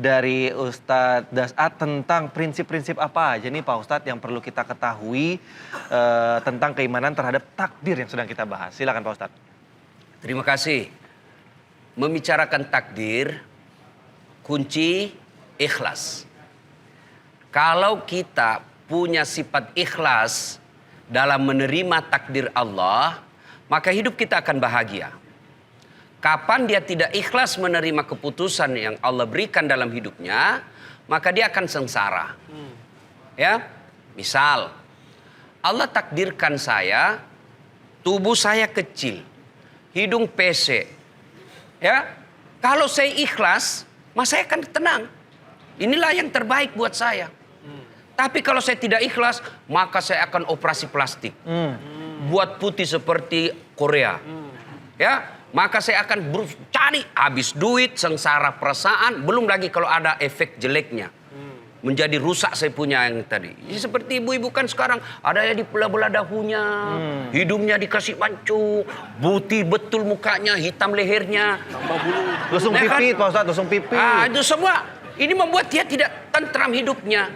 dari Ustadz Das'ad tentang prinsip-prinsip apa aja nih Pak Ustadz yang perlu kita ketahui tentang keimanan terhadap takdir yang sedang kita bahas. Silakan Pak Ustadz. Terima kasih. Membicarakan takdir, kunci ikhlas. Kalau kita punya sifat ikhlas dalam menerima takdir Allah, maka hidup kita akan bahagia. Kapan dia tidak ikhlas menerima keputusan yang Allah berikan dalam hidupnya, maka dia akan sengsara. Ya, misal Allah takdirkan saya, tubuh saya kecil, hidung pesek. Ya, kalau saya ikhlas, maka saya akan tenang. Inilah yang terbaik buat saya. Tapi kalau saya tidak ikhlas, maka saya akan operasi plastik. Buat putih seperti Korea. Ya. Maka saya akan cari habis duit, sengsara perasaan, belum lagi kalau ada efek jeleknya. Menjadi rusak saya punya yang tadi. Seperti ibu-ibu kan sekarang ada yang dibelah-belah dahunya, hidungnya dikasih pancung, putih betul mukanya, hitam lehernya. Lusung pipit Pak Ustadz, lusung pipit. Itu semua. Ini membuat dia tidak tentram hidupnya.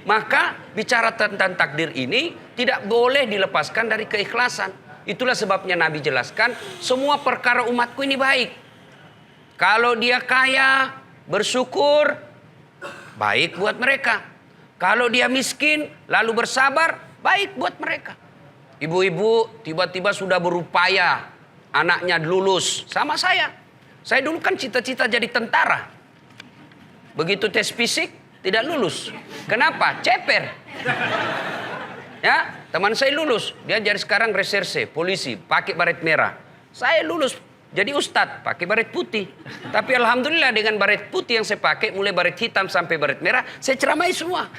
Maka bicara tentang takdir ini tidak boleh dilepaskan dari keikhlasan. Itulah sebabnya Nabi jelaskan, semua perkara umatku ini baik. Kalau dia kaya, bersyukur, baik buat mereka. Kalau dia miskin, lalu bersabar, baik buat mereka. Ibu-ibu tiba-tiba sudah berupaya, anaknya lulus, sama saya. Saya dulu kan cita-cita jadi tentara. Begitu tes fisik, tidak lulus. Kenapa? Ceper. Ya, teman saya lulus, dia jadi sekarang reserse, polisi, pakai baret merah. Saya lulus jadi ustadz, pakai baret putih. Tapi alhamdulillah dengan baret putih yang saya pakai, mulai baret hitam sampai baret merah, saya ceramai semua.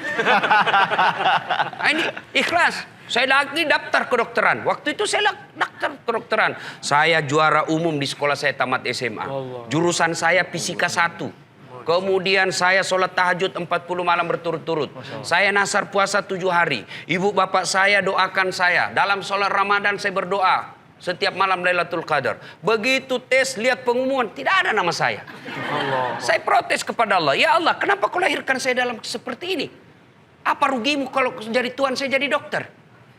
Nah, ini ikhlas. Saya lagi daftar kedokteran. Waktu itu saya daftar kedokteran. Saya juara umum di sekolah saya tamat SMA. Jurusan saya fisika 1. Kemudian saya sholat tahajud 40 malam berturut-turut. Saya nasar puasa 7 hari. Ibu bapak saya doakan saya. Dalam sholat Ramadan saya berdoa. Setiap malam Lailatul Qadar. Begitu tes, lihat pengumuman, tidak ada nama saya. Saya protes kepada Allah. Ya Allah, kenapa kau lahirkan saya dalam seperti ini? Apa rugimu kalau jadi Tuhan saya jadi dokter?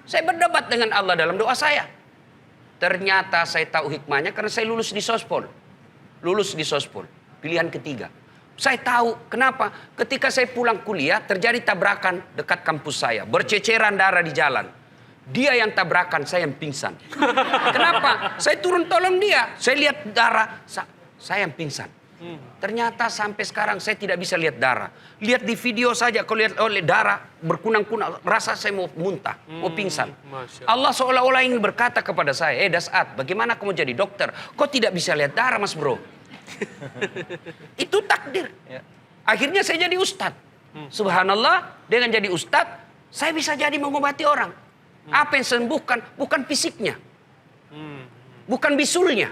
Saya berdebat dengan Allah dalam doa saya. Ternyata saya tahu hikmahnya karena saya lulus di Sospol. Lulus di Sospol. Pilihan ketiga. Saya tahu kenapa ketika saya pulang kuliah terjadi tabrakan dekat kampus saya. Berceceran darah di jalan. Dia yang tabrakan, saya yang pingsan. Kenapa? Saya turun tolong dia. Saya lihat darah, saya yang pingsan. Ternyata sampai sekarang saya tidak bisa lihat darah. Lihat di video saja, kalau lihat oleh darah berkunang-kunang, rasa saya mau muntah, mau pingsan. Allah seolah-olah ingin berkata kepada saya, Das'ad, bagaimana kamu jadi dokter? Kok tidak bisa lihat darah mas bro? Itu takdir. Akhirnya saya jadi ustadz. Subhanallah, dengan jadi ustadz, saya bisa jadi mengobati orang. Apa yang sembuhkan bukan fisiknya, bukan bisulnya,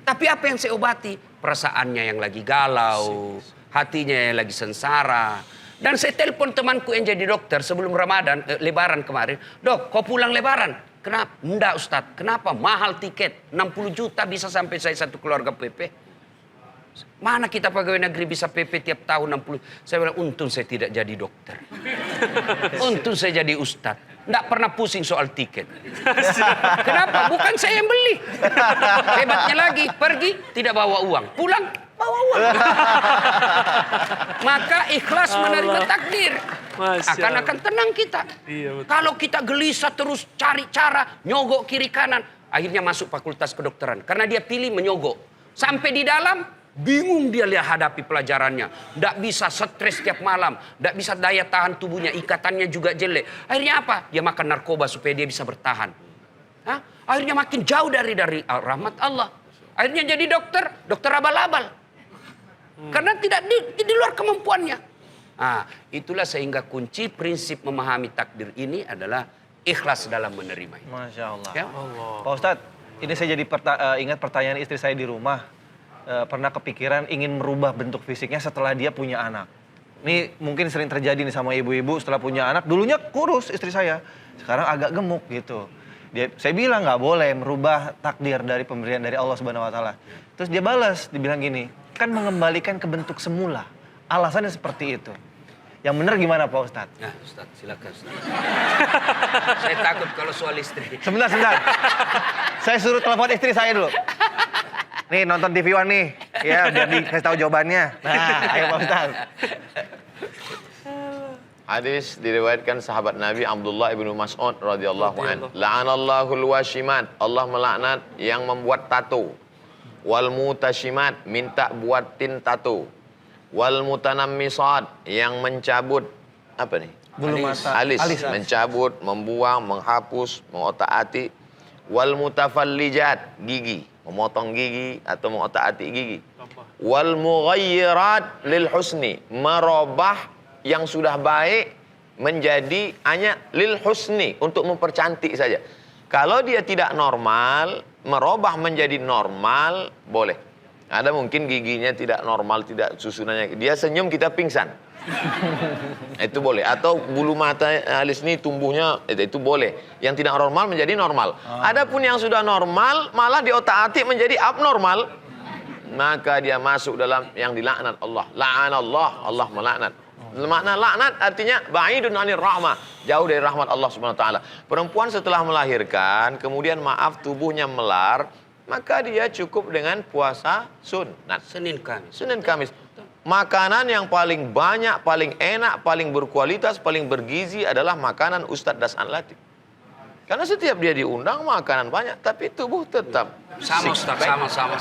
tapi apa yang saya obati? Perasaannya yang lagi galau, hatinya yang lagi sengsara. Dan saya telepon temanku yang jadi dokter sebelum Ramadan, Lebaran kemarin. Dok, kau pulang Lebaran? Kenapa? Enggak Ustadz. Kenapa? Mahal tiket, 60 juta bisa sampai saya satu keluarga PP. Mana kita pegawai negeri bisa PP tiap tahun 60. Saya bilang, untung saya tidak jadi dokter. Untung saya jadi ustadz. Nggak pernah pusing soal tiket. Kenapa? Bukan saya yang beli. Hebatnya lagi, pergi tidak bawa uang. Pulang, bawa uang. Maka ikhlas menerima takdir. Akan tenang kita. Kalau kita gelisah terus cari cara, nyogok kiri kanan. Akhirnya masuk fakultas kedokteran. Karena dia pilih menyogok. Sampai di dalam, bingung dia lihat hadapi pelajarannya. Tidak bisa stres setiap malam. Tidak bisa daya tahan tubuhnya. Ikatannya juga jelek. Akhirnya apa? Dia makan narkoba supaya dia bisa bertahan. Hah? Akhirnya makin jauh dari rahmat Allah. Akhirnya jadi dokter abal-abal. Karena tidak di luar kemampuannya. Nah, itulah sehingga kunci prinsip memahami takdir ini adalah ikhlas dalam menerima. Masya Allah. Ya? Pak Ustadz, ini saya jadi ingat pertanyaan istri saya di rumah. Pernah kepikiran ingin merubah bentuk fisiknya setelah dia punya anak. Ini mungkin sering terjadi nih sama ibu-ibu setelah punya anak. Dulunya kurus istri saya, sekarang agak gemuk gitu. Saya bilang nggak boleh merubah takdir dari pemberian dari Allah Subhanahu Wa Taala. Terus dia balas, dibilang gini, kan mengembalikan ke bentuk semula. Alasannya seperti itu. Yang benar gimana Pak Ustadz? Nah, Ustaz, silakan Ustaz. Saya takut kalau soal istri. Sebentar. Saya suruh telepon istri saya dulu. Nih nonton TV One nih, ya biar dikasih tahu jawabannya. Nah, ayo Pak Ustadz. Hadis diriwayatkan sahabat Nabi Abdullah ibnu Mas'ud radhiyallahu anhu. La'anallahul washimat. Allah melaknat yang membuat tato. Wal mutashimat, minta buatin tato. Wal mutanammisat, yang mencabut apa nih? Bulu mata. Alis. Mencabut, membuang, menghapus, mengotak-atik. Wal mutafallijat, gigi, memotong gigi atau mengotak-atik gigi. Wal mughayyirat lil husni, merubah yang sudah baik menjadi hanya lil husni, untuk mempercantik saja. Kalau dia tidak normal, merubah menjadi normal boleh. Ada mungkin giginya tidak normal, tidak susunannya. Dia senyum kita pingsan. Itu boleh. Atau bulu mata alis ini tumbuhnya, itu boleh. Yang tidak normal menjadi normal. Adapun yang sudah normal malah di otak-atik menjadi abnormal, maka dia masuk dalam yang dilaknat Allah. La'anallah, Allah melaknat. Makna laknat artinya ba'idun 'anir rahmah, jauh dari rahmat Allah Subhanahu wa taala. Perempuan setelah melahirkan, kemudian maaf tubuhnya melar, maka dia cukup dengan puasa sunat. Senin Kamis. Senin Kamis. Makanan yang paling banyak, paling enak, paling berkualitas, paling bergizi adalah makanan Ustadz Das'an Latif. Karena setiap dia diundang makanan banyak, tapi tubuh tetap Sama Ustaz, sama.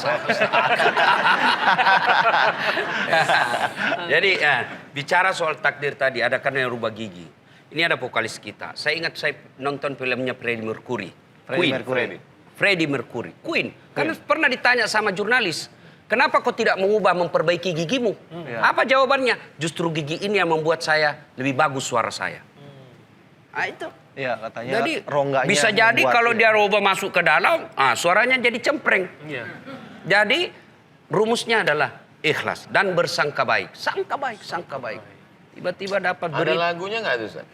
Jadi bicara soal takdir tadi, ada kan yang rubah gigi. Ini ada vokalis kita. Saya ingat saya nonton filmnya Freddie Mercury. Freddie Mercury. Queen. Karena pernah ditanya sama jurnalis, kenapa kau tidak mengubah, memperbaiki gigimu? Apa jawabannya? Justru gigi ini yang membuat saya lebih bagus suara saya. Nah itu. Iya, katanya Jadi rongganya bisa jadi membuat, kalau ya. dia rubah masuk ke dalam, suaranya jadi cempreng. Iya. Jadi rumusnya adalah ikhlas dan bersangka baik. Sangka baik. Tiba-tiba dapat Ada berita. lagunya nggak tuh Ustaz?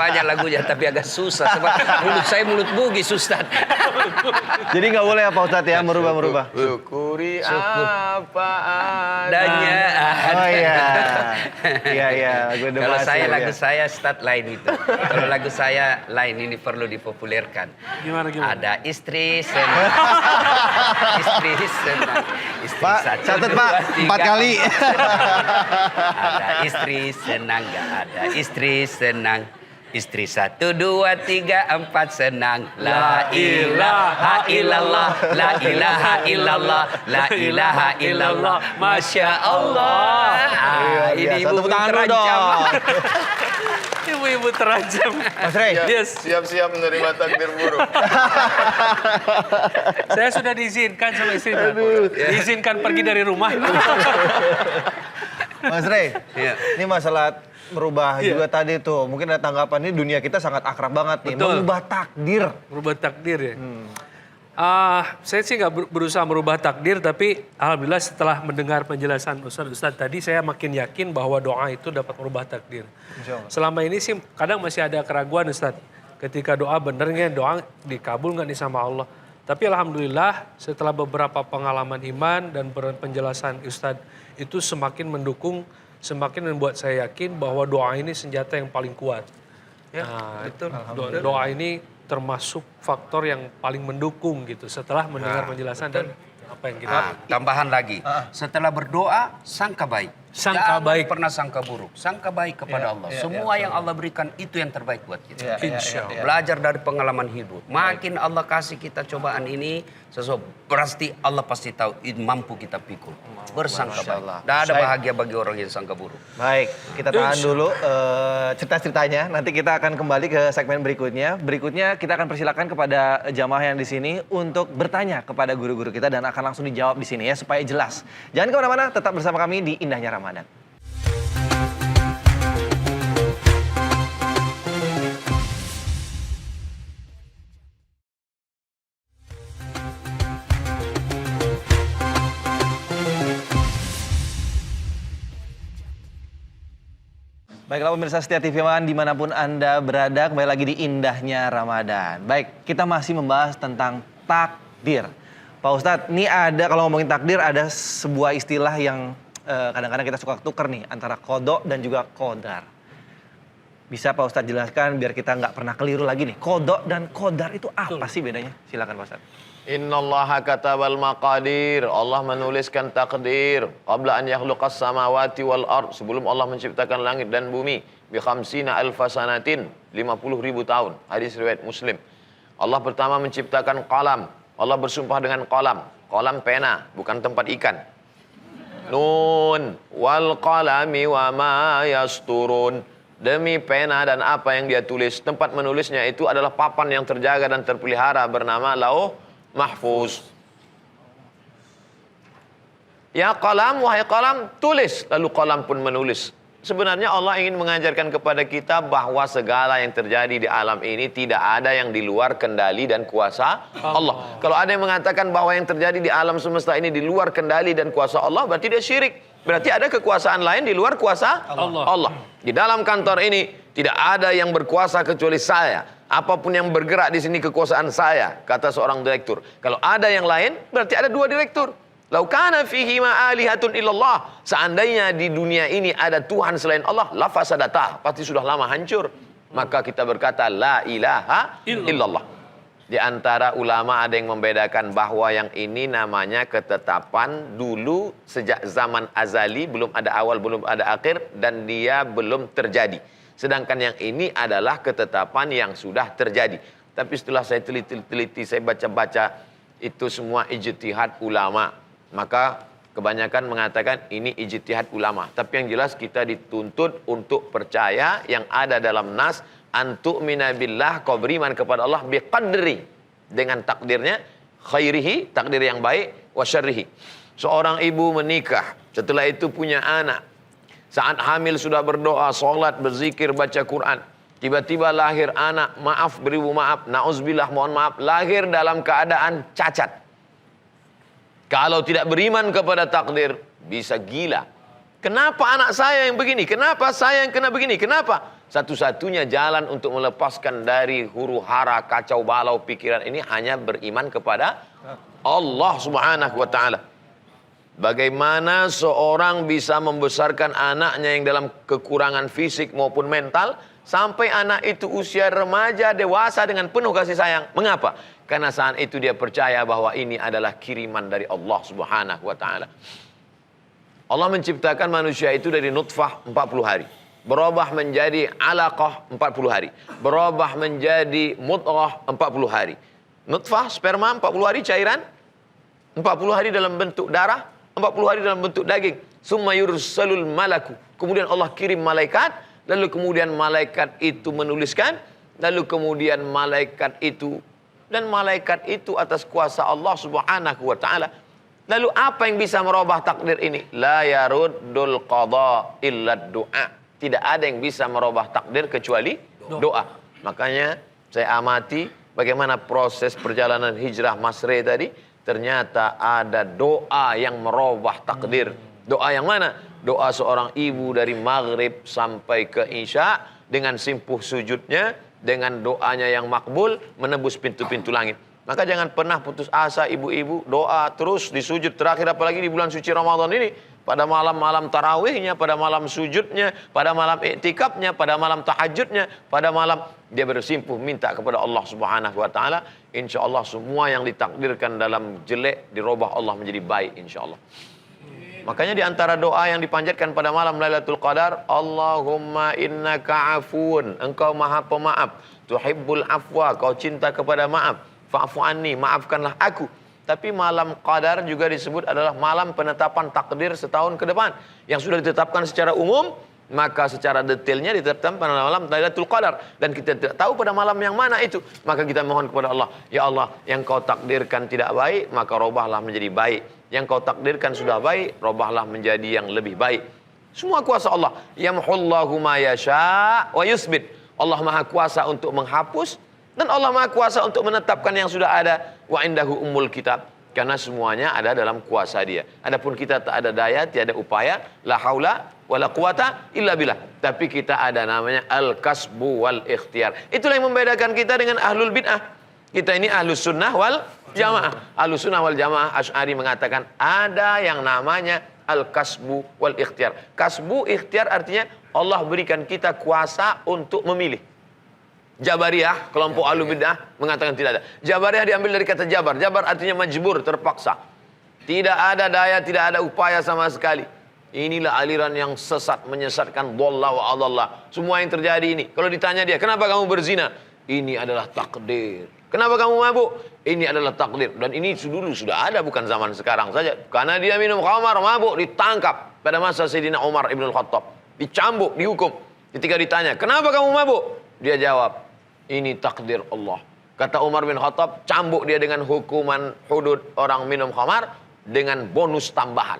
Banyak lagunya tapi agak susah. Sebab mulut saya mulut bugis Ustaz. Jadi nggak boleh ya Pak Ustadz ya merubah-merubah. Syukuri apa Adanya. Oh iya. Iya, lagu The Kalau Masuk, saya ya. lagu saya start lain itu. Kalau lagu saya lain ini perlu dipopulerkan. Gimana? Ada istri senang. Istri senang. Istri Pak, satu, catat dua, Pak, tiga, 4 kali. Ada istri senang, gak ada istri senang. Istri 1, 2, 3, 4 senang. La ilaha illallah, la ilaha illallah, la ilaha illallah. Masya Allah. Ini Biasa, ibu tepuk tangan dulu terancam. dong. Ibu-ibu terancam. Mas Rey. Yes. Siap-siap menerima takdir buruk. Saya sudah diizinkan sama istri. Pak. Diizinkan pergi dari rumah. Mas Rey, Iya. ini masalah merubah juga tadi tuh. Mungkin ada tanggapan ini, dunia kita sangat akrab banget nih. Betul. Merubah takdir. Merubah takdir ya. Saya sih nggak berusaha merubah takdir, tapi alhamdulillah setelah mendengar penjelasan Ustadz tadi, saya makin yakin bahwa doa itu dapat merubah takdir. Insya Allah. Selama ini sih kadang masih ada keraguan Ustadz. Ketika doa benernya, doa dikabul nggak nih sama Allah. Tapi alhamdulillah setelah beberapa pengalaman iman dan penjelasan Ustadz itu semakin mendukung, semakin membuat saya yakin bahwa doa ini senjata yang paling kuat. Ya, Nah, itu doa ini termasuk faktor yang paling mendukung gitu setelah mendengar penjelasan dan apa yang kita Tambahan lagi. Setelah berdoa, sangka baik. Sangka Jangan baik. pernah sangka buruk. Sangka baik kepada Allah. Semua yang Allah berikan itu yang terbaik buat kita. Iya, Insya Allah. Belajar dari pengalaman hidup. Makin Allah kasih kita cobaan ini, pasti Allah pasti tahu mampu kita pikul. Bersangka baik. Tidak ada bahagia bagi orang yang sangka buruk. Baik, kita tahan dulu cerita-ceritanya. Nanti kita akan kembali ke segmen berikutnya. Berikutnya kita akan persilakan kepada jamaah yang di sini untuk bertanya kepada guru-guru kita dan akan langsung dijawab di sini ya supaya jelas. Jangan kemana-mana, tetap bersama kami di Indahnya Ramadan. Baiklah pemirsa setia TV One dimanapun Anda berada, kembali lagi di Indahnya Ramadan. Baik, kita masih membahas tentang takdir. Pak Ustadz, ini ada kalau ngomongin takdir ada sebuah istilah yang kadang-kadang kita suka tuker nih antara kodok dan juga kodar. Bisa Pak Ustadz jelaskan biar kita nggak pernah keliru lagi nih. Kodok dan kodar itu apa sih bedanya? Silakan Pak Ustadz. Innallaha katabal maqadir. Allah menuliskan takdir qabla an yakhluqas samawati wal ard, sebelum Allah menciptakan langit dan bumi, bi khamsina alfa sanatin, 50.000 tahun. Hadis riwayat Muslim. Allah pertama menciptakan qalam. Allah bersumpah dengan qalam. Qalam pena, bukan tempat ikan. Nun wal qalami wa ma yasturun. Demi pena dan apa yang dia tulis. Tempat menulisnya itu adalah papan yang terjaga dan terpelihara bernama Lauh Mahfuz. Ya qalam, wahai qalam, tulis. Lalu qalam pun menulis. Sebenarnya Allah ingin mengajarkan kepada kita bahwa segala yang terjadi di alam ini tidak ada yang di luar kendali dan kuasa Allah. Kalau ada yang mengatakan bahwa yang terjadi di alam semesta ini di luar kendali dan kuasa Allah, berarti dia syirik. Berarti ada kekuasaan lain di luar kuasa Allah. Di dalam kantor ini tidak ada yang berkuasa kecuali saya. Apapun yang bergerak di sini kekuasaan saya, kata seorang direktur. Kalau ada yang lain, berarti ada 2 direktur. Lau kana fihi ma alihatun illallah. Seandainya di dunia ini ada Tuhan selain Allah, la fasadata, pasti sudah lama hancur. Maka kita berkata la ilaha illallah. Di antara ulama ada yang membedakan bahwa yang ini namanya ketetapan dulu sejak zaman azali, belum ada awal, belum ada akhir, dan dia belum terjadi. Sedangkan yang ini adalah ketetapan yang sudah terjadi. Tapi setelah saya teliti, saya baca-baca, itu semua ijtihad ulama. Maka kebanyakan mengatakan ini ijtihad ulama. Tapi yang jelas kita dituntut untuk percaya yang ada dalam nas, antu'mina billah, kau beriman kepada Allah biqadri, dengan takdirnya, khairihi, takdir yang baik, wa syarrihi. Seorang ibu menikah, setelah itu punya anak. Saat hamil sudah berdoa, sholat, berzikir, baca Quran. Tiba-tiba lahir anak, maaf beribu maaf, na'udzubillah, mohon maaf, lahir dalam keadaan cacat. Kalau tidak beriman kepada takdir, bisa gila. Kenapa anak saya yang begini? Kenapa saya yang kena begini? Kenapa? Satu-satunya jalan untuk melepaskan dari huru-hara, kacau balau pikiran ini hanya beriman kepada Allah Subhanahu wa ta'ala. Bagaimana seorang bisa membesarkan anaknya yang dalam kekurangan fisik maupun mental sampai anak itu usia remaja, dewasa dengan penuh kasih sayang. Mengapa? Karena saat itu dia percaya bahwa ini adalah kiriman dari Allah Subhanahu wa ta'ala. Allah menciptakan manusia itu dari nutfah 40 hari. Berubah menjadi alaqah 40 hari. Berubah menjadi mudghah 40 hari. Nutfah, sperma 40 hari cairan. 40 hari dalam bentuk darah. 40 hari dalam bentuk daging. Summa yursalul malaku. Kemudian Allah kirim malaikat. Lalu kemudian malaikat itu menuliskan. Lalu kemudian malaikat itu. Dan malaikat itu atas kuasa Allah Subhanahu wa ta'ala. Lalu apa yang bisa merubah takdir ini? La yaruddul qada illa du'a. Tidak ada yang bisa merubah takdir kecuali doa. Makanya saya amati bagaimana proses perjalanan hijrah Mas Re tadi. Ternyata ada doa yang merubah takdir. Doa yang mana? Doa seorang ibu dari maghrib sampai ke isya. Dengan simpuh sujudnya. Dengan doanya yang makbul. Menembus pintu-pintu langit. Maka jangan pernah putus asa ibu-ibu, doa terus di sujud terakhir, apalagi di bulan suci Ramadan ini. Pada malam-malam tarawihnya, pada malam sujudnya, pada malam iktikafnya, pada malam tahajudnya, pada malam dia bersimpuh minta kepada Allah Subhanahu wa ta'ala. Insya Allah semua yang ditakdirkan dalam jelek dirubah Allah menjadi baik insya Allah. Makanya di antara doa yang dipanjatkan pada malam Lailatul Qadar, Allahumma innaka afun, engkau maha pemaaf, tuhibbul afwa, kau cinta kepada maaf. Fa'fu anni, maafkanlah aku. Tapi malam qadar juga disebut adalah malam penetapan takdir setahun ke depan. Yang sudah ditetapkan secara umum, maka secara detailnya ditetapkan pada malam Lailatul Qadar. Dan kita tidak tahu pada malam yang mana itu. Maka kita mohon kepada Allah, ya Allah, yang kau takdirkan tidak baik, maka robahlah menjadi baik. Yang kau takdirkan sudah baik, robahlah menjadi yang lebih baik. Semua kuasa Allah. Yamhullahu ma yasha' wa yusbit. Allah maha kuasa untuk menghapus. Dan Allah Maha Kuasa untuk menetapkan yang sudah ada. Wa indahu ummul kitab. Karena semuanya ada dalam kuasa dia. Adapun kita tak ada daya, tiada upaya. La haula wa la quwata illa billah. Tapi kita ada namanya al-kasbu wal ikhtiar. Itulah yang membedakan kita dengan ahlul bid'ah. Kita ini ahlus sunnah wal jamaah. Ahlus sunnah wal jamaah Asy'ari mengatakan ada yang namanya al-kasbu wal ikhtiar. Kasbu ikhtiar artinya Allah berikan kita kuasa untuk memilih. Jabariyah, kelompok ahlu bidah mengatakan tidak ada. Jabariyah diambil dari kata jabar. Jabar artinya majbur, terpaksa. Tidak ada daya, tidak ada upaya sama sekali. Inilah aliran yang sesat, menyesatkan, dhalla wa adalla. Semua yang terjadi ini. Kalau ditanya dia, kenapa kamu berzina? Ini adalah takdir. Kenapa kamu mabuk? Ini adalah takdir. Dan ini dulu sudah ada, bukan zaman sekarang saja. Karena dia minum khamar, mabuk, ditangkap. Pada masa Sayyidina Umar ibn al-Khattab. Dicambuk, dihukum. Ketika ditanya, kenapa kamu mabuk? Dia jawab, ini takdir Allah. Kata Umar bin Khattab, cambuk dia dengan hukuman hudud orang minum khamar dengan bonus tambahan.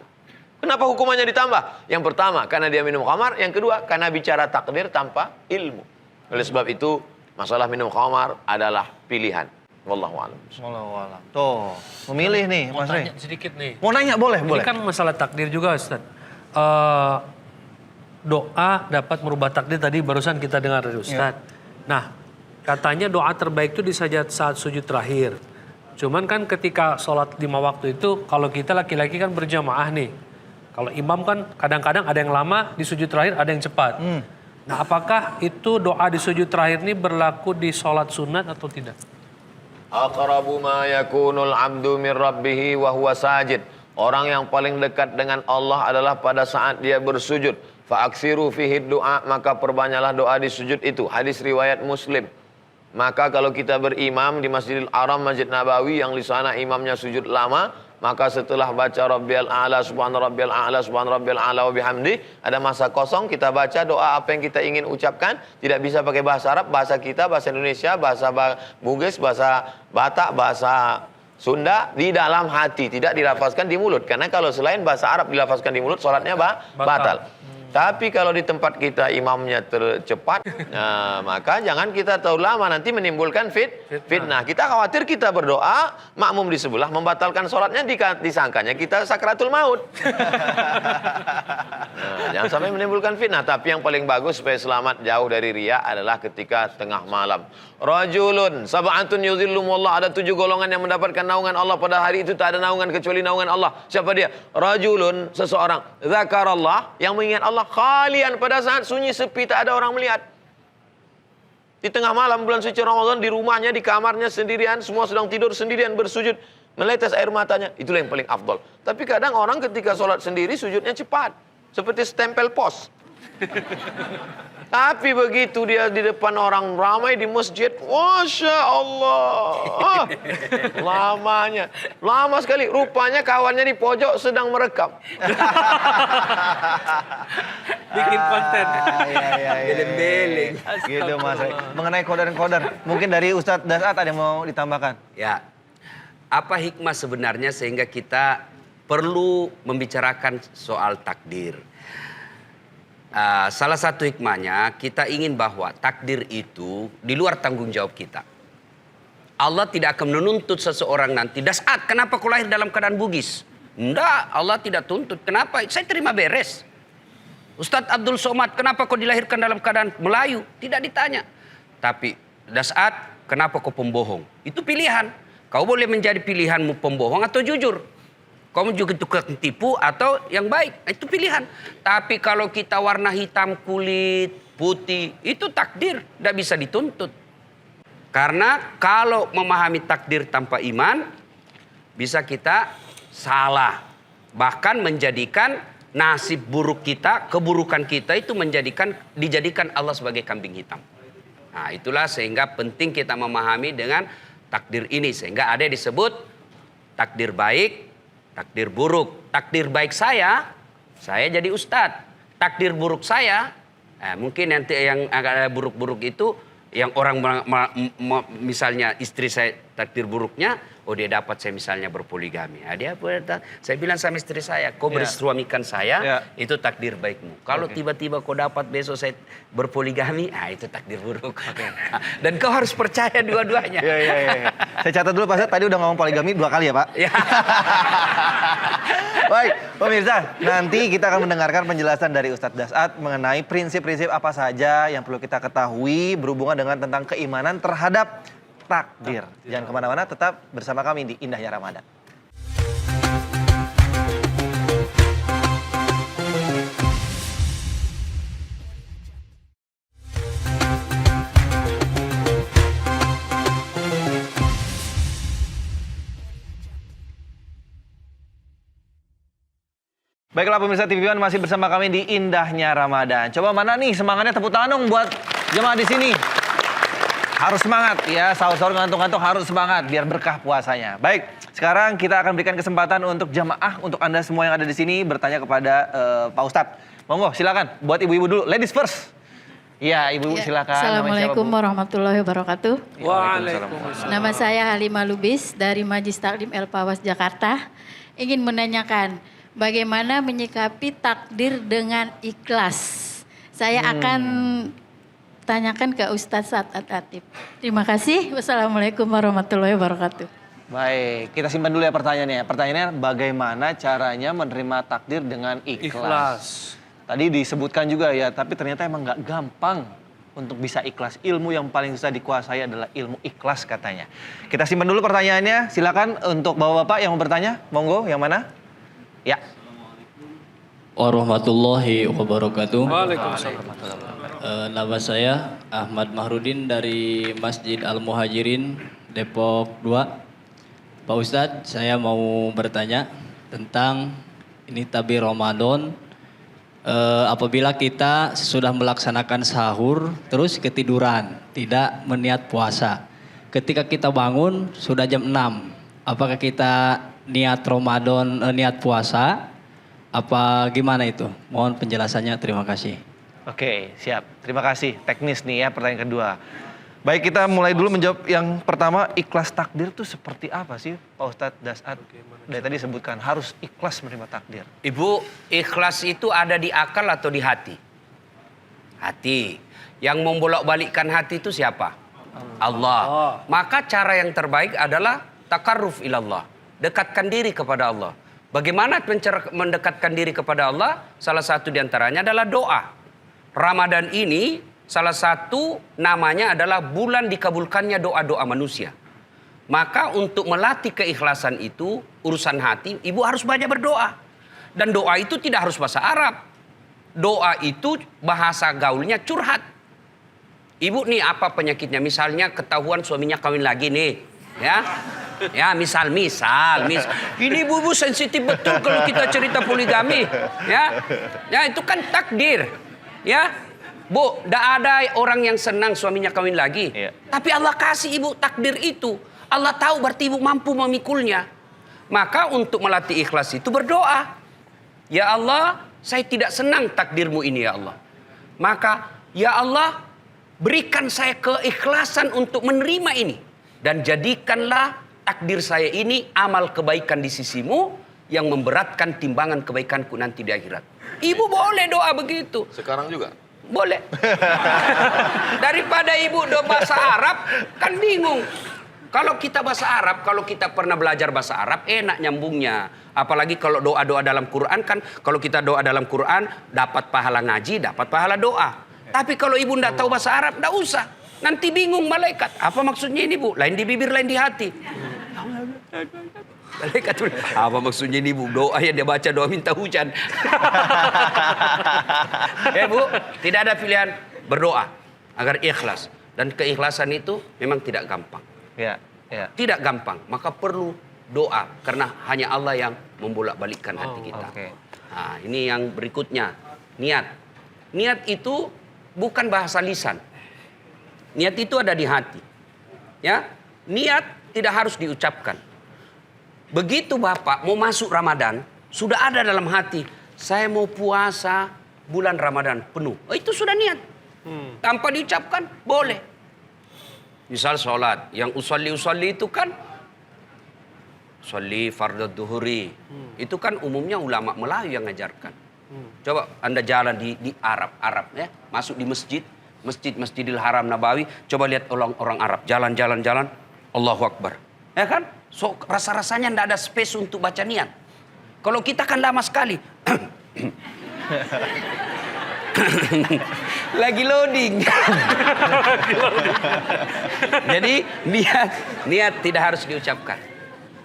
Kenapa hukumannya ditambah? Yang pertama, karena dia minum khamar. Yang kedua, karena bicara takdir tanpa ilmu. Oleh sebab itu, masalah minum khamar adalah pilihan. Wallahu a'lam. Wallahu a'lam. Tuh, memilih nih Mau Mas Rey. tanya sedikit nih. Mau nanya boleh, Ini boleh. kan masalah takdir juga Ustaz. Doa dapat merubah takdir tadi barusan kita dengar dari Ustaz. Nah, katanya doa terbaik itu di saat sujud terakhir. Cuman kan ketika sholat 5 waktu itu, kalau kita laki-laki kan berjamaah nih. Kalau imam kan kadang-kadang ada yang lama di sujud terakhir, ada yang cepat. Nah, apakah itu doa di sujud terakhir ini berlaku di sholat sunat atau tidak? Aqrabu ma yakunul abdu min rabbihi wa huwa sajid. Orang yang paling dekat dengan Allah adalah pada saat dia bersujud. Fa'aksiru fihi doa, maka perbanyaklah doa di sujud itu. Hadis riwayat Muslim. Maka kalau kita berimam di Masjidil Haram, Masjid Nabawi yang di sana imamnya sujud lama, maka setelah baca Rabbiyal A'la, Subhana Rabbiyal A'la, Subhana Rabbiyal A'la wa bihamdi, ada masa kosong, kita baca doa apa yang kita ingin ucapkan. Tidak bisa pakai bahasa Arab, bahasa kita, bahasa Indonesia, bahasa Bugis, bahasa Batak, bahasa Sunda, di dalam hati, tidak dilafazkan di mulut. Karena kalau selain bahasa Arab dilafazkan di mulut, sholatnya batal. Tapi kalau di tempat kita imamnya tercepat, nah, maka jangan kita terlalu lama, nanti menimbulkan fitnah. Kita khawatir kita berdoa, makmum di sebelah membatalkan sholatnya, disangkanya kita sakratul maut. Nah, jangan sampai menimbulkan fitnah. Tapi yang paling bagus supaya selamat jauh dari riya adalah ketika tengah malam. Rajulun sab'atun yuzillumullah, ada 7 golongan yang mendapatkan naungan Allah pada hari itu, tak ada naungan kecuali naungan Allah. Siapa dia? Rajulun, seseorang, zakarallah, yang mengingat Allah khalian, pada saat sunyi sepi, tak ada orang melihat. Di tengah malam bulan suci Ramadan, di rumahnya, di kamarnya sendirian, semua sedang tidur sendirian bersujud, menetes air matanya. Itulah yang paling afdol. Tapi kadang orang ketika sholat sendiri sujudnya cepat, seperti stempel pos. Tapi begitu dia di depan orang ramai di masjid, Masya Allah, lamanya, lama sekali. Rupanya kawannya di pojok sedang merekam. Bikin konten. Beleng-beleng. Gitu Mas Rey. Mengenai kodar-kodar, mungkin dari Ustadz Dasat ada yang mau ditambahkan? Ya, apa hikmah sebenarnya sehingga kita perlu membicarakan soal takdir? Salah satu hikmahnya, kita ingin bahwa takdir itu di luar tanggung jawab kita. Allah tidak akan menuntut seseorang nanti, Dasat, kenapa kau lahir dalam keadaan Bugis? Enggak, Allah tidak tuntut. Kenapa? Saya terima beres. Ustadz Abdul Somad, kenapa kau dilahirkan dalam keadaan Melayu? Tidak ditanya. Tapi, Dasat, kenapa kau pembohong? Itu pilihan. Kau boleh menjadi pilihanmu pembohong atau jujur. Kamu juga tukang tipu atau yang baik. Itu pilihan. Tapi kalau kita warna hitam kulit, putih, itu takdir. Tidak bisa dituntut. Karena kalau memahami takdir tanpa iman, bisa kita salah. Bahkan menjadikan nasib buruk kita, keburukan kita itu dijadikan Allah sebagai kambing hitam. Nah, itulah sehingga penting kita memahami dengan takdir ini. Sehingga ada yang disebut takdir baik, takdir buruk. Takdir baik saya jadi ustadz. Takdir buruk saya, mungkin nanti yang agak buruk-buruk itu, yang orang misalnya istri saya takdir buruknya, oh dia dapat saya misalnya berpoligami. Saya bilang sama istri saya, kau bersuamikan saya, itu takdir baikmu. Kalau tiba-tiba kau dapat besok saya berpoligami, itu takdir buruk. Dan kau harus percaya dua-duanya. Iya. Saya catat dulu Pak Ustadz, tadi udah ngomong poligami 2 kali ya Pak? Ya. Baik, pemirsa, nanti kita akan mendengarkan penjelasan dari Ustadz Dasat mengenai prinsip-prinsip apa saja yang perlu kita ketahui berhubungan dengan tentang keimanan terhadap takdir. Jangan kemana-mana, tetap bersama kami di Indahnya Ramadan. Baiklah pemirsa TV One, masih bersama kami di Indahnya Ramadan. Coba mana nih semangatnya, tepuk tangan dong buat jemaah di sini. Harus semangat ya, sahur-sahur ngantuk-ngantuk harus semangat biar berkah puasanya. Baik, sekarang kita akan berikan kesempatan untuk jamaah, untuk Anda semua yang ada di sini bertanya kepada Pak Ustadz. Monggo silakan, buat ibu-ibu dulu, ladies first. Iya, ibu-ibu silakan. Assalamualaikum warahmatullahi wabarakatuh. Waalaikumsalam. Nama saya Halimah Lubis dari Majlis Taklim El Pawas Jakarta. Ingin menanyakan bagaimana menyikapi takdir dengan ikhlas. Saya akan tanyakan ke Ustadz Sa'ad At-Tatib. Terima kasih. Wassalamualaikum warahmatullahi wabarakatuh. Baik, kita simpan dulu ya pertanyaannya. Pertanyaannya bagaimana caranya menerima takdir dengan ikhlas. Tadi disebutkan juga ya, tapi ternyata emang nggak gampang untuk bisa ikhlas. Ilmu yang paling susah dikuasai adalah ilmu ikhlas katanya. Kita simpan dulu pertanyaannya. Silakan untuk bapak-bapak yang mau bertanya. Monggo, yang mana? Ya. Warahmatullahi wabarakatuh. Waalaikumsalam. Nama saya Ahmad Mahrudin dari Masjid Al-Muhajirin, Depok 2. Pak Ustadz, saya mau bertanya tentang ini tabir Ramadan. Apabila kita sudah melaksanakan sahur, terus ketiduran, tidak meniat puasa. Ketika kita bangun, sudah jam 6. Apakah kita niat Ramadan, niat puasa? Apa gimana itu? Mohon penjelasannya, terima kasih. Oke, siap. Terima kasih. Teknis nih ya pertanyaan kedua. Baik, kita mulai dulu menjawab yang pertama, ikhlas takdir itu seperti apa sih Pak Ustadz Das'ad? Dari tadi sebutkan harus ikhlas menerima takdir. Ibu, ikhlas itu ada di akal atau di hati? Hati. Yang membolak-balikkan hati itu siapa? Allah. Maka cara yang terbaik adalah takarruf ilallah. Dekatkan diri kepada Allah. Bagaimana mendekatkan diri kepada Allah? Salah satu diantaranya adalah doa. Ramadan ini salah satu namanya adalah bulan dikabulkannya doa-doa manusia. Maka untuk melatih keikhlasan itu, urusan hati, ibu harus banyak berdoa. Dan doa itu tidak harus bahasa Arab. Doa itu bahasa gaulnya curhat. Ibu nih apa penyakitnya? Misalnya ketahuan suaminya kawin lagi nih. Ya misal. Ini ibu sensitif betul kalau kita cerita poligami. Ya itu kan takdir. Ya, Bu, tidak ada orang yang senang suaminya kawin lagi. Iya. Tapi Allah kasih ibu takdir itu. Allah tahu berarti ibu mampu memikulnya. Maka untuk melatih ikhlas itu berdoa. Ya Allah, saya tidak senang takdirmu ini ya Allah. Maka, ya Allah, berikan saya keikhlasan untuk menerima ini. Dan jadikanlah takdir saya ini amal kebaikan di sisimu yang memberatkan timbangan kebaikanku nanti di akhirat. Ibu boleh doa begitu. Sekarang juga? Boleh. Daripada ibu doa bahasa Arab, kan bingung. Kalau kita bahasa Arab, kalau kita pernah belajar bahasa Arab, enak nyambungnya. Apalagi kalau doa-doa dalam Quran kan, kalau kita doa dalam Quran, dapat pahala ngaji, dapat pahala doa. Tapi kalau ibu tidak tahu bahasa Arab, tidak usah. Nanti bingung malaikat. Apa maksudnya ini bu? Lain di bibir, lain di hati. Malaikat apa maksudnya ini bu? Doa yang dia baca doa minta hujan. Ya bu, tidak ada pilihan berdoa agar ikhlas. Dan keikhlasan itu memang tidak gampang. Ya. Tidak gampang, maka perlu doa karena hanya Allah yang membolak-balikkan hati kita. Oke. Nah, ini yang berikutnya, niat. Niat itu bukan bahasa lisan. Niat itu ada di hati. Ya, niat tidak harus diucapkan. Begitu Bapak mau masuk Ramadan, sudah ada dalam hati, saya mau puasa bulan Ramadan penuh. Oh, itu sudah niat. Tanpa diucapkan, boleh. Misal sholat, yang usolli itu kan usolli fardhu duhuri. Itu kan umumnya ulama Melayu yang ngajarkan. Coba Anda jalan di Arab ya, masuk di Masjidil Haram Nabawi, coba lihat orang Arab jalan, Allahu Akbar. Ya kan? So, rasa-rasanya tidak ada space untuk baca niat. Kalau kita kan lama sekali. Lagi loading. Jadi niat tidak harus diucapkan.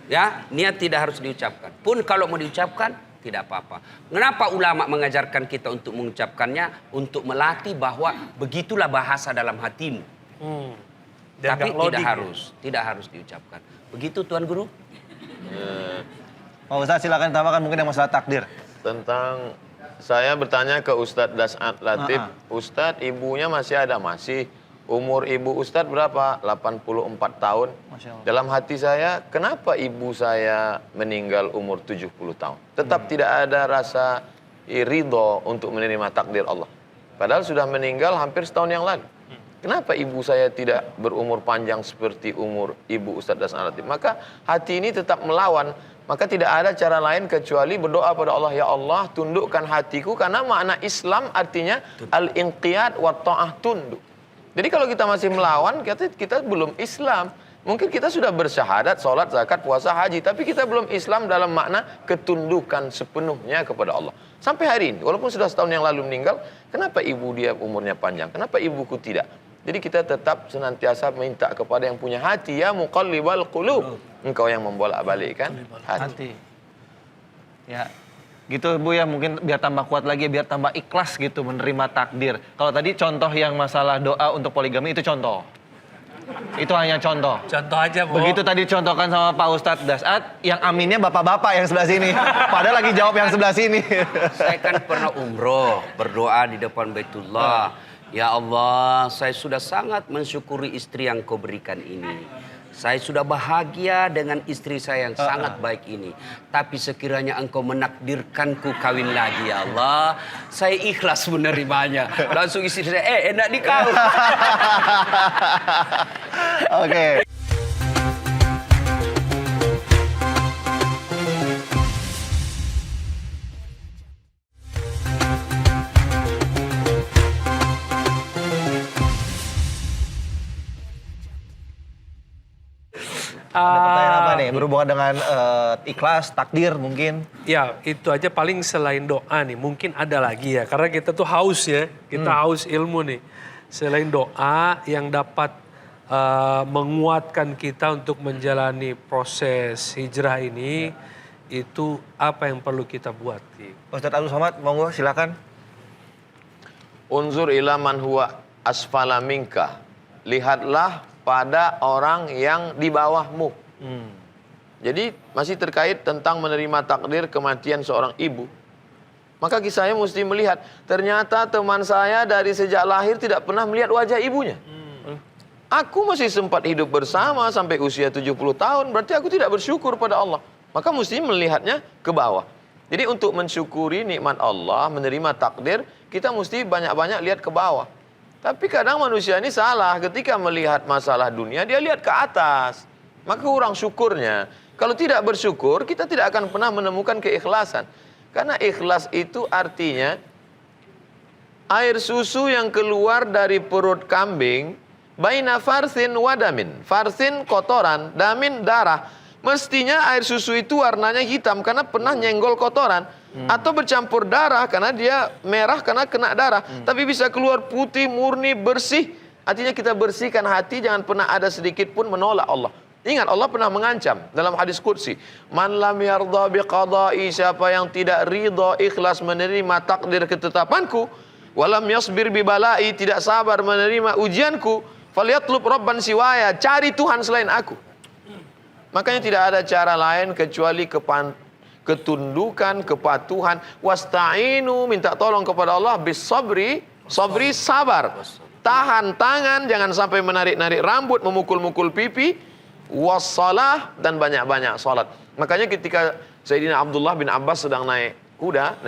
Ya, niat tidak harus diucapkan. Pun kalau mau diucapkan tidak apa-apa. Kenapa ulama mengajarkan kita untuk mengucapkannya? Untuk melatih bahwa begitulah bahasa dalam hatimu. Dan Tapi nggak loading tidak harus diucapkan. Begitu Tuan Guru? Pak Ustadz silakan tambahkan mungkin yang masalah takdir. Tentang saya bertanya ke Ustadz Das'ad Latif, Ustadz ibunya masih ada? Masih. Umur ibu Ustadz berapa? 84 tahun. Masya Allah. Dalam hati saya, kenapa ibu saya meninggal umur 70 tahun? Tetap tidak ada rasa ridho untuk menerima takdir Allah. Padahal sudah meninggal hampir setahun yang lalu. Kenapa ibu saya tidak berumur panjang seperti umur ibu Ustadz Das'ad Latif? Maka hati ini tetap melawan. Maka tidak ada cara lain kecuali berdoa pada Allah. Ya Allah, tundukkan hatiku. Karena makna Islam artinya al-inqiyad wa ta'ah, tunduk. Jadi kalau kita masih melawan, kita belum Islam. Mungkin kita sudah bersyahadat, sholat, zakat, puasa, haji. Tapi kita belum Islam dalam makna ketundukan sepenuhnya kepada Allah. Sampai hari ini, walaupun sudah setahun yang lalu meninggal, kenapa ibu dia umurnya panjang? Kenapa ibuku tidak? Jadi kita tetap senantiasa minta kepada yang punya hati. Ya muqallibal qulub. Engkau yang membolak-balikkan hati. Ya, gitu Bu ya, mungkin biar tambah kuat lagi, biar tambah ikhlas gitu menerima takdir. Kalau tadi contoh yang masalah doa untuk poligami itu contoh. Itu hanya contoh. Contoh aja, Bu. Begitu tadi contohkan sama Pak Ustadz Das'ad, yang aminnya bapak-bapak yang sebelah sini. Padahal lagi jawab yang sebelah sini. Saya kan pernah umroh, berdoa di depan Baitullah. Ya Allah, saya sudah sangat mensyukuri istri yang kau berikan ini. Saya sudah bahagia dengan istri saya yang sangat baik ini. Tapi sekiranya engkau menakdirkanku kawin lagi ya Allah, saya ikhlas menerimanya. Langsung istri saya, enak di kau. Oke. Ada pertanyaan apa nih? Berhubungan dengan ikhlas, takdir mungkin? Ya, itu aja paling selain doa nih. Mungkin ada lagi ya. Karena kita tuh haus ya. Kita haus ilmu nih. Selain doa yang dapat menguatkan kita untuk menjalani proses hijrah ini, itu apa yang perlu kita buat? Ustadz Abdul Somad, monggo silakan. Unzur ila man huwa asfala minka. Lihatlah pada orang yang di bawahmu. Jadi masih terkait tentang menerima takdir kematian seorang ibu. Maka saya mesti melihat, ternyata teman saya dari sejak lahir tidak pernah melihat wajah ibunya. Aku masih sempat hidup bersama sampai usia 70 tahun, berarti aku tidak bersyukur pada Allah. Maka mesti melihatnya ke bawah. Jadi untuk mensyukuri nikmat Allah, menerima takdir, kita mesti banyak-banyak lihat ke bawah. Tapi kadang manusia ini salah, ketika melihat masalah dunia, dia lihat ke atas. Maka kurang syukurnya. Kalau tidak bersyukur, kita tidak akan pernah menemukan keikhlasan. Karena ikhlas itu artinya, air susu yang keluar dari perut kambing, baina farsin wadamin. Farsin kotoran, damin darah. Mestinya air susu itu warnanya hitam karena pernah nyenggol kotoran. Atau bercampur darah karena dia merah karena kena darah. Tapi bisa keluar putih, murni, bersih. Artinya kita bersihkan hati, jangan pernah ada sedikit pun menolak Allah. Ingat, Allah pernah mengancam dalam hadis qudsi. Man lam yardha biqadai, siapa yang tidak ridha ikhlas menerima takdir ketetapanku. Walam yasbir bibalai, tidak sabar menerima ujianku. Falyatlub rabban siwaya, cari Tuhan selain aku. Makanya tidak ada cara lain kecuali ketundukan, kepatuhan. Wasta'inu, minta tolong kepada Allah. Bisabri, sabri sabar. Tahan tangan, jangan sampai menarik-narik rambut, memukul-mukul pipi. Wassalah, dan banyak-banyak salat. Makanya ketika Sayyidina Abdullah bin Abbas sedang naik kuda,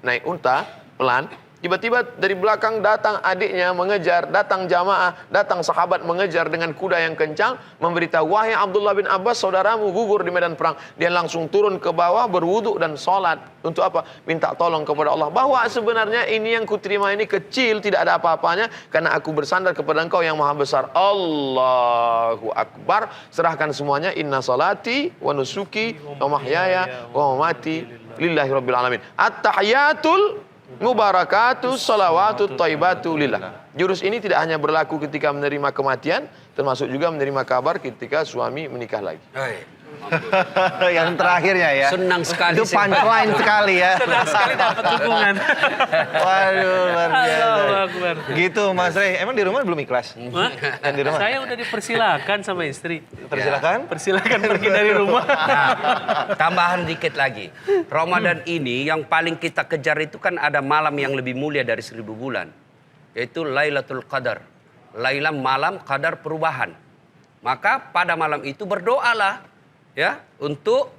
naik unta, pelan. Tiba-tiba dari belakang datang adiknya mengejar, datang jamaah, datang sahabat mengejar dengan kuda yang kencang, memberitahu, wahai Abdullah bin Abbas, saudaramu gugur di medan perang. Dia langsung turun ke bawah, berwuduk dan sholat. Untuk apa? Minta tolong kepada Allah. Bahwa sebenarnya ini yang kuterima ini kecil, tidak ada apa-apanya, karena aku bersandar kepada Engkau yang maha besar. Allahu Akbar. Serahkan semuanya. Inna salati wa nusuki wa mahyaya wa mamati lillahi rabbil alamin. At-tahiyatul mubarakatuh salawatut thayyibatu lillah. Jurus ini tidak hanya berlaku ketika menerima kematian, termasuk juga menerima kabar ketika suami menikah lagi. Yang terakhirnya ya. Senang sekali Itu saya. punchline sekali ya. Senang sekali dapat dukungan. Waduh, luar biasa. Allahu Akbar. Gitu Mas Rey. Emang di rumah belum ikhlas? Hah? Yang di rumah? Saya udah dipersilakan sama istri. Persilakan. Persilakan pergi dari rumah. Nah, tambahan dikit lagi. Ramadan ini yang paling kita kejar itu kan ada malam yang lebih mulia dari 1000 bulan. Yaitu Lailatul Qadar. Lailah malam qadar perubahan. Maka pada malam itu berdoalah ya untuk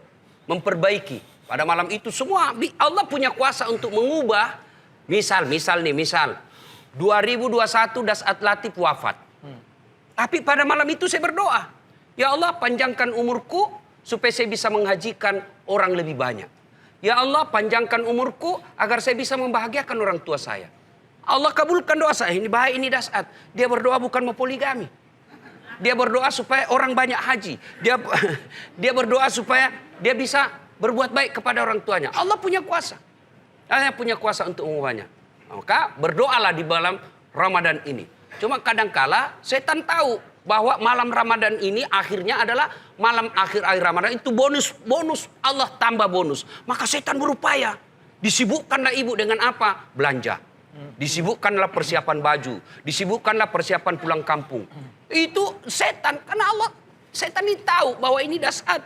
memperbaiki. Pada malam itu semua Allah punya kuasa untuk mengubah. Misal 2021 Dasat Latif wafat. Tapi pada malam itu saya berdoa, ya Allah panjangkan umurku supaya saya bisa menghajikan orang lebih banyak. Ya Allah panjangkan umurku agar saya bisa membahagiakan orang tua saya. Allah kabulkan doa saya. Ini baik, ini Dasat. Dia berdoa bukan mau poligami. Dia berdoa supaya orang banyak haji. Dia berdoa supaya dia bisa berbuat baik kepada orang tuanya. Allah punya kuasa. Allah punya kuasa untuk mengubahnya. Maka berdoalah di malam Ramadan ini. Cuma kadangkala setan tahu bahwa malam Ramadan ini akhirnya adalah malam akhir Ramadan itu bonus Allah tambah bonus. Maka setan berupaya. Disibukkanlah ibu dengan apa? Belanja. Disibukkanlah persiapan baju, disibukkanlah persiapan pulang kampung. Itu setan, karena setan ini tahu bahwa ini Dasat.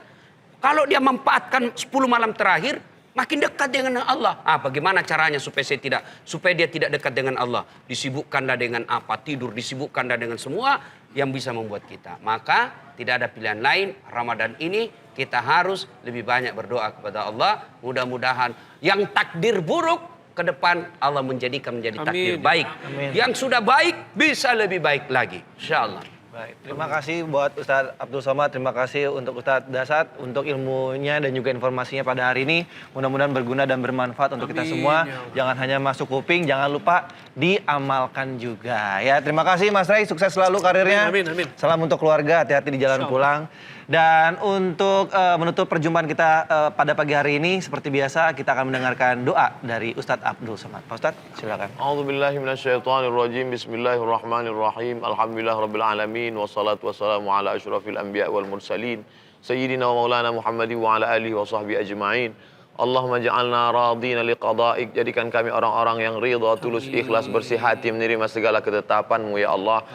Kalau dia memanfaatkan 10 malam terakhir, makin dekat dengan Allah. Bagaimana caranya supaya dia tidak dekat dengan Allah? Disibukkanlah dengan apa? Tidur, disibukkanlah dengan semua yang bisa membuat kita. Maka tidak ada pilihan lain. Ramadan ini kita harus lebih banyak berdoa kepada Allah. Mudah-mudahan yang takdir buruk ke depan Allah menjadi takdir baik. Amin. Yang sudah baik bisa lebih baik lagi. Insyaallah. Baik, terima kasih buat Ustadz Abdul Somad, terima kasih untuk Ustadz Dasat untuk ilmunya dan juga informasinya pada hari ini. Mudah-mudahan berguna dan bermanfaat untuk kita semua. Jangan hanya masuk kuping, jangan lupa diamalkan juga. Ya, terima kasih Mas Rey, sukses selalu karirnya. Amin, amin. Salam untuk keluarga, hati-hati di jalan pulang. Dan untuk menutup perjumpaan kita pada pagi hari ini, seperti biasa kita akan mendengarkan doa dari Ustadz Abdul Somad. Pak Ustadz, silakan. A'udzubillahi minasyaitonirrajim. Bismillahirrahmanirrahim. Alhamdulillahirabbil alamin wassalatu wassalamu ala asyrafil anbiya wal mursalin sayyidina wa maulana Muhammadin wa ala alihi wa sahbihi ajma'in. Allahumma ja'alna radina liqada'ik. Jadikan kami orang-orang yang ridha, tulus, ikhlas, bersih hati menerima segala ketetapan-Mu ya Allah.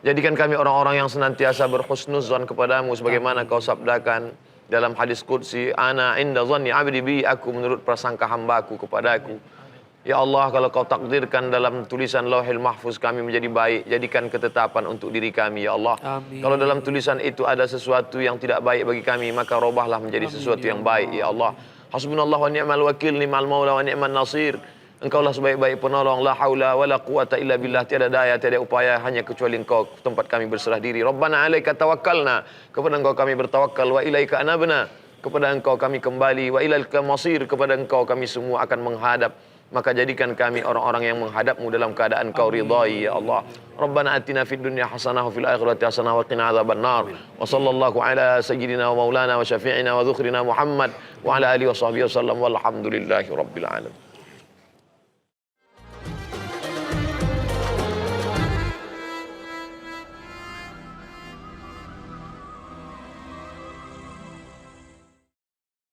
Jadikan kami orang-orang yang senantiasa berhusnuzan kepadamu sebagaimana kau sabdakan dalam hadis qudsi, ana inda dhanni 'abdi bi, aku menurut prasangka hambaku kepadaku. Ya Allah, kalau kau takdirkan dalam tulisan Lauhil Mahfuz kami menjadi baik, jadikan ketetapan untuk diri kami ya Allah. Amin. Kalau dalam tulisan itu ada sesuatu yang tidak baik bagi kami, maka robahlah menjadi sesuatu yang baik ya Allah. Hasbunallah wa ni'mal wakil, ni'mal maula wa ni'man nasir. Engkaulah sebaik-baik penolong, la haula wala quwata illa billah, tiada daya, tiada upaya hanya kecuali Engkau tempat kami berserah diri. Rabbana 'alaika tawakkalna, kepada Engkau kami bertawakal, wa ilaika anabna, kepada Engkau kami kembali, wa ilaika masir, kepada Engkau kami semua akan menghadap. Maka jadikan kami orang-orang yang menghadap-Mu dalam keadaan Kau ridai ya Allah. Rabbana atina fid dunya hasanah wa fil akhirati hasanah wa qina adzabannar. Wa sallallahu ala sayyidina wa maulana wa syafi'ina wa dzukhrina Muhammad wa ala alihi wa sahbihi wasallam walhamdulillahi rabbil alamin.